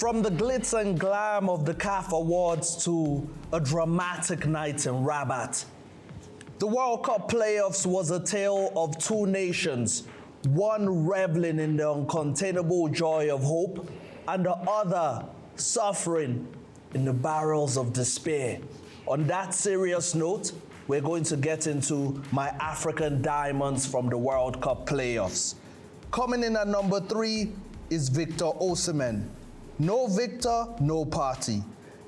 From the glitz and glam of the CAF Awards to a dramatic night in Rabat, the World Cup playoffs was a tale of two nations, one reveling in the uncontainable joy of hope and the other suffering in the barrels of despair. On that serious note, we're going to get into my African diamonds from the World Cup playoffs. Coming in at number 3 is Victor Osimhen. No Victor, no party.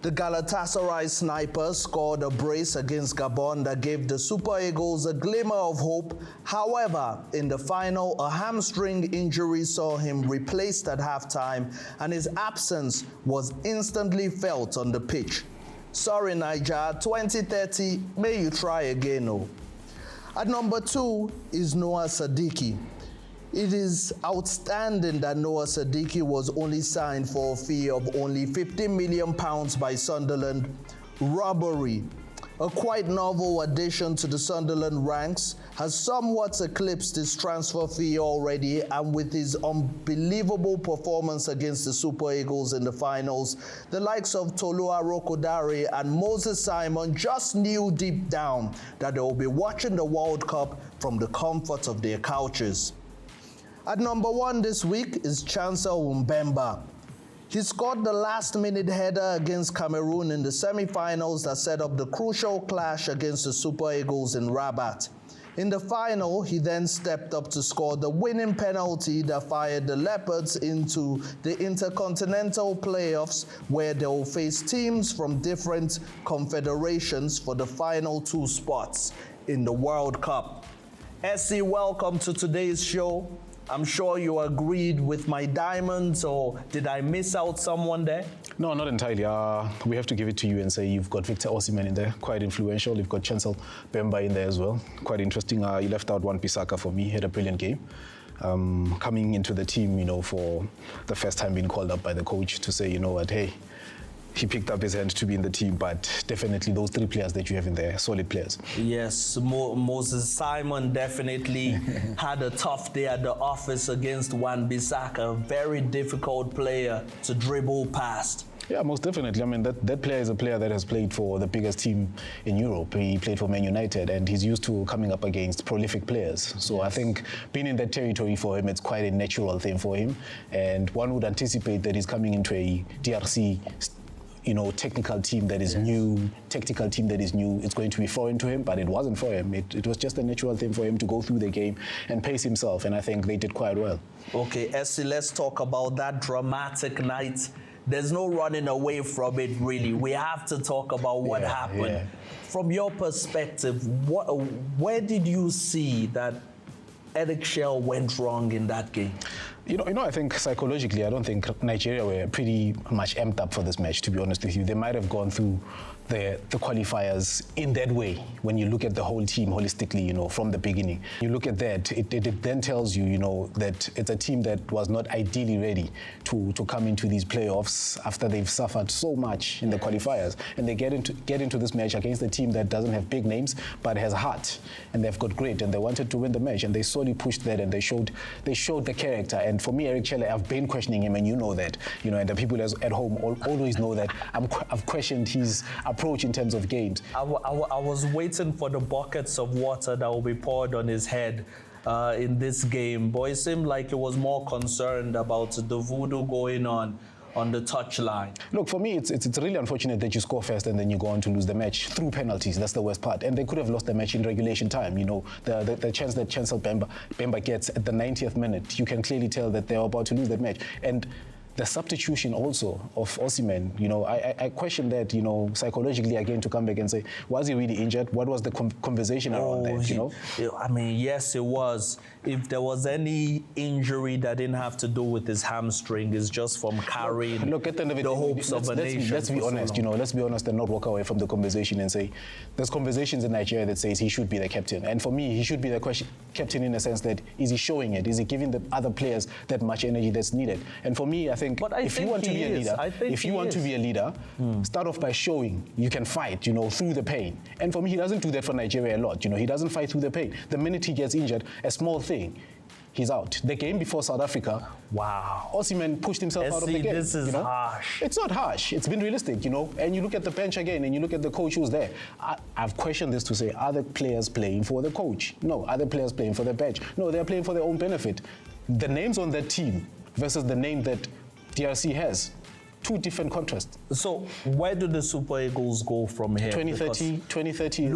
The Galatasaray sniper scored a brace against Gabon that gave the Super Eagles a glimmer of hope. However, in the final, a hamstring injury saw him replaced at halftime, and his absence was instantly felt on the pitch. Sorry, Niger, 2030, may you try again, oh. At number 2 is Noah Sadiki. It is outstanding that Noah Sadiki was only signed for a fee of only £50 million by Sunderland. Robbery, a quite novel addition to the Sunderland ranks, has somewhat eclipsed his transfer fee already, and with his unbelievable performance against the Super Eagles in the finals, the likes of Tolu Arokodare and Moses Simon just knew deep down that they will be watching the World Cup from the comfort of their couches. At number 1 this week is Chancel Mbemba. He scored the last-minute header against Cameroon in the semi-finals that set up the crucial clash against the Super Eagles in Rabat. In the final, he then stepped up to score the winning penalty that fired the Leopards into the intercontinental playoffs, where they will face teams from different confederations for the final 2 spots in the World Cup. SC, welcome to today's show. I'm sure you agreed with my diamonds, or did I miss out someone there? No, not entirely. We have to give it to you and say you've got Victor Osimhen in there, quite influential. You've got Chancel Mbemba in there as well, quite interesting. You left out Wan-Bissaka for me, had a brilliant game. Coming into the team, for the first time being called up by the coach to say, hey, he picked up his hand to be in the team, but definitely those 3 players that you have in there, solid players. Yes, Moses Simon definitely had a tough day at the office against Wan-Bissaka, a very difficult player to dribble past. Yeah, most definitely. I mean, that player is a player that has played for the biggest team in Europe. He played for Man United, and he's used to coming up against prolific players. So yes. I think being in that territory for him, it's quite a natural thing for him. And one would anticipate that he's coming into a DRC technical team that is new, tactical team that is new. It's going to be foreign to him, but it wasn't for him. It was just a natural thing for him to go through the game and pace himself, and I think they did quite well. Okay, SC, let's talk about that dramatic night. There's no running away from it, really. We have to talk about what happened. Yeah. From your perspective, where did you see that Eric Chelle went wrong in that game? I think psychologically, I don't think Nigeria were pretty much amped up for this match, to be honest with you. They might have gone through the qualifiers in that way when you look at the whole team holistically, from the beginning. You look at that, it then tells you, that it's a team that was not ideally ready to come into these playoffs after they've suffered so much in the qualifiers. And they get into this match against a team that doesn't have big names, but has heart, and they've got grit, and they wanted to win the match, and they solely pushed that, and they showed the character. And for me, Eric Chelle, I've been questioning him, and you know that, and the people at home always know that I've questioned his approach in terms of games. I was waiting for the buckets of water that will be poured on his head in this game, but it seemed like he was more concerned about the voodoo going on the touchline. Look, for me, it's really unfortunate that you score first and then you go on to lose the match through penalties. That's the worst part. And they could have lost the match in regulation time. The chance that Chancel Mbemba gets at the 90th minute, you can clearly tell that they're about to lose that match. And the substitution also of Osimhen, I question that, psychologically again, to come back and say, was he really injured? What was the conversation around that, I mean, yes, it was. If there was any injury that didn't have to do with his hamstring, it's just from carrying Look, at the, end of it, the hopes of a nation. Let's be honest, let's be honest and not walk away from the conversation and say, there's conversations in Nigeria that says he should be the captain. And for me, he should be the captain in the sense that, is he showing it? Is he giving the other players that much energy that's needed? And for me, I think if you want to be a leader, start off by showing you can fight, through the pain. And for me, he doesn't do that for Nigeria a lot. He doesn't fight through the pain. The minute he gets injured, a small thing, he's out. The game before South Africa, Wow. Osimhen pushed himself out of the game. This is you know? harsh. It's not harsh. It's been realistic, you know. And you look at the bench again, and you look at the coach who's there. I've questioned this to say, are the players playing for the coach? No. Are the players playing for the bench? No, they're playing for their own benefit. The names on that team versus the name that DRC has, two different contrasts. So where do the Super Eagles go from here? 2030.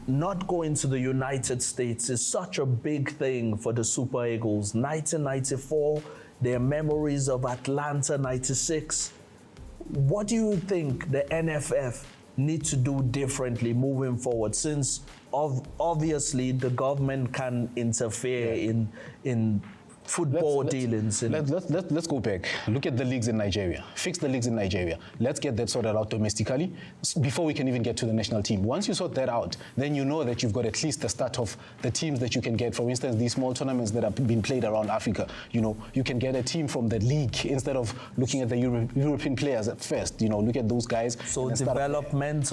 Not going to the United States is such a big thing for the Super Eagles. 1994, their memories of Atlanta 96. What do you think the NFF need to do differently moving forward, since obviously the government can interfere in football dealings? Let's go back. Look at the leagues in Nigeria. Fix the leagues in Nigeria. Let's get that sorted out domestically before we can even get to the national team. Once you sort that out, then you know that you've got at least the start of the teams that you can get. For instance, these small tournaments that have been played around Africa, you know, you can get a team from the league instead of looking at the European players at first. You know, look at those guys. So development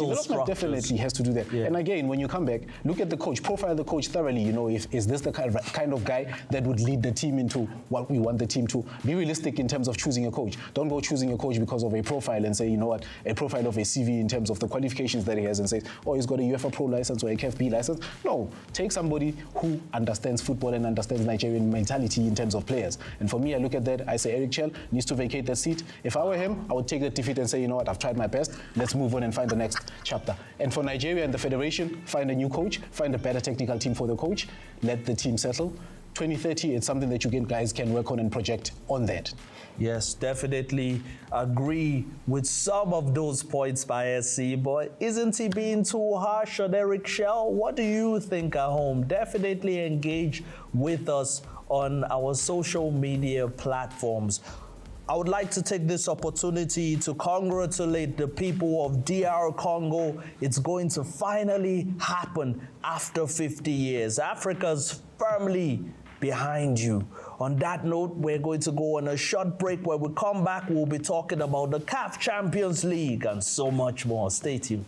definitely has to do that. Yeah. And again, when you come back, look at the coach, profile the coach thoroughly. You know, is this the kind of guy that would lead the team into what we want the team to be? Realistic in terms of choosing a coach. Don't go choosing a coach because of a profile and say, you know what, a profile of a CV in terms of the qualifications that he has, and say, oh, he's got a UEFA Pro license or a KFB license. No, take somebody who understands football and understands Nigerian mentality in terms of players. And for me, I look at that, I say Eric Chelle needs to vacate that seat. If I were him, I would take that defeat and say, you know what, I've tried my best, let's move on and find the next chapter. And for Nigeria and the federation, find a new coach, find a better technical team for the coach, let the team settle. 2030, it's something that you guys can work on and project on that. Yes, definitely agree with some of those points by SC, but isn't he being too harsh on Eric Chelle? What do you think at home? Definitely engage with us on our social media platforms. I would like to take this opportunity to congratulate the people of DR Congo. It's going to finally happen after 50 years. Africa's firmly behind you. On that note, we're going to go on a short break. When we come back, we'll be talking about the CAF Champions League and so much more. Stay tuned.